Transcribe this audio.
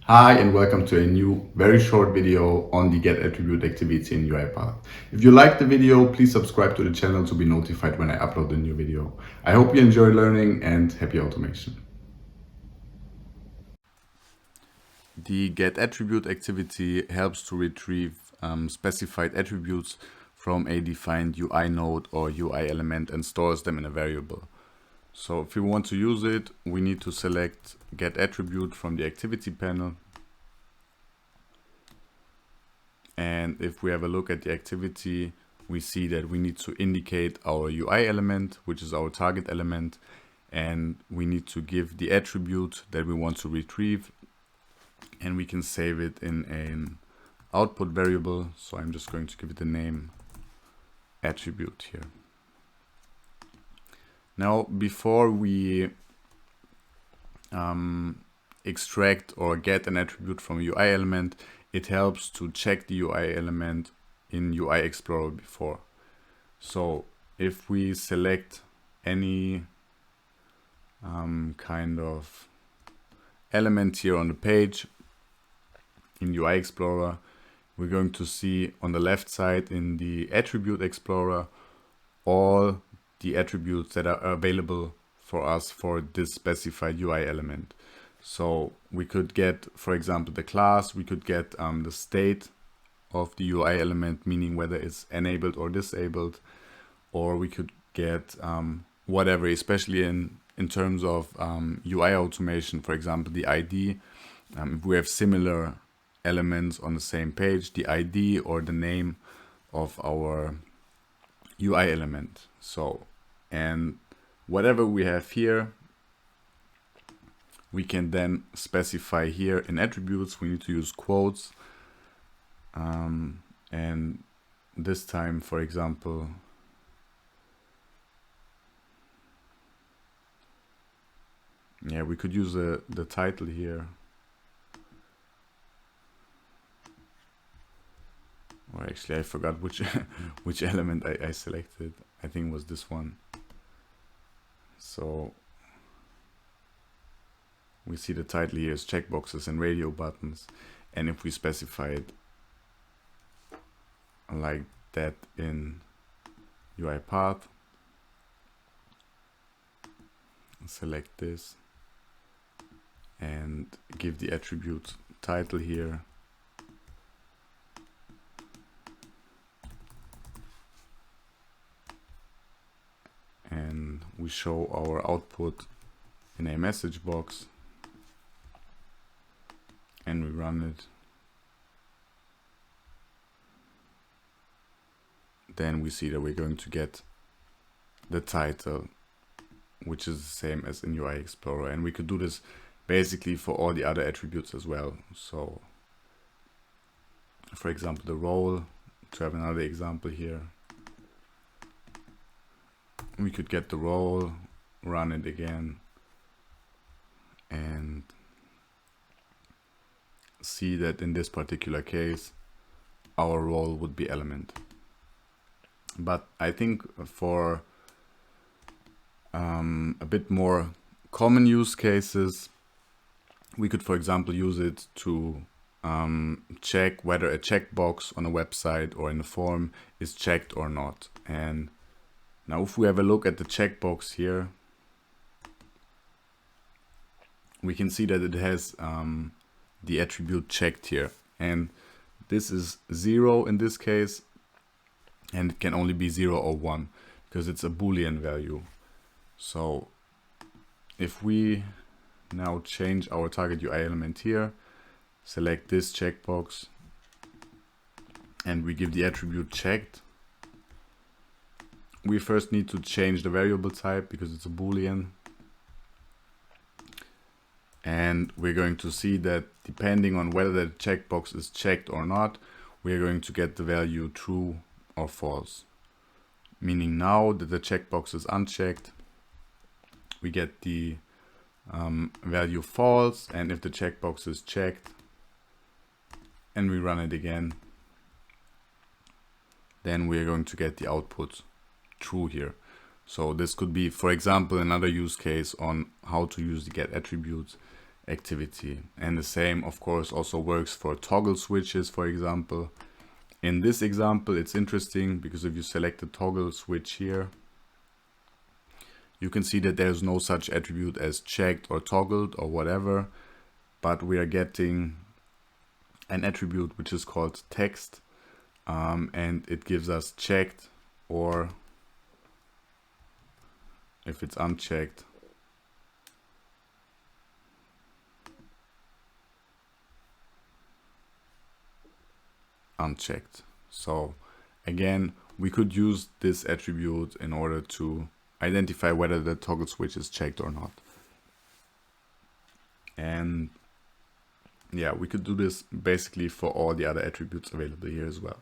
Hi and welcome to a new very short video on the get attribute activity in UiPath. If you like the video, please subscribe to the channel to be notified when I upload a new video. I hope you enjoy learning and happy automation. The get attribute activity helps to retrieve specified attributes from a defined UI node or UI element and stores them in a variable. So if we want to use it, we need to select get attribute from the activity panel. And if we have a look at the activity, we see that we need to indicate our UI element, which is our target element, and we need to give the attribute that we want to retrieve, and we can save it in an output variable. So I'm just going to give it the name attribute here. Now, before we extract or get an attribute from a UI element, it helps to check the UI element in UI Explorer before. So if we select any kind of element here on the page in UI Explorer, we're going to see on the left side in the Attribute Explorer all the attributes that are available for us for this specified UI element. So we could get, for example, the class, we could get the state of the UI element, meaning whether it's enabled or disabled, or we could get whatever, especially in terms of UI automation, for example, the ID. If we have similar elements on the same page, the ID or the name of our UI element. So, and whatever we have here, we can then specify here in attributes. We need to use quotes. And this time, for example, yeah, we could use the title here. Or actually, I forgot which which element I selected. I think it was this one. So we see the title here is checkboxes and radio buttons. And if we specify it like that in UiPath, select this and give the attribute title here. And we show our output in a message box and we run it. Then we see that we're going to get the title, which is the same as in UI Explorer. And we could do this basically for all the other attributes as well. So for example, the role, to have another example here, we could get the role, run it again, and see that in this particular case, our role would be element. But I think for a bit more common use cases, we could, for example, use it to check whether a checkbox on a website or in a form is checked or not. And now if we have a look at the checkbox here, we can see that it has the attribute checked here. And this is 0 in this case, and it can only be 0 or 1 because it's a Boolean value. So if we now change our target UI element here, select this checkbox, and we give the attribute checked, we first need to change the variable type because it's a Boolean. And we're going to see that depending on whether the checkbox is checked or not, we're going to get the value true or false. Meaning now that the checkbox is unchecked, we get the value false. And if the checkbox is checked and we run it again, then we're going to get the output true here. So this could be, for example, another use case on how to use the get attributes activity. And the same, of course, also works for toggle switches, for example. In this example, it's interesting because if you select the toggle switch here, you can see that there's no such attribute as checked or toggled or whatever, but we are getting an attribute which is called text, and it gives us checked, or if it's unchecked, unchecked. So again, we could use this attribute in order to identify whether the toggle switch is checked or not. And yeah, we could do this basically for all the other attributes available here as well.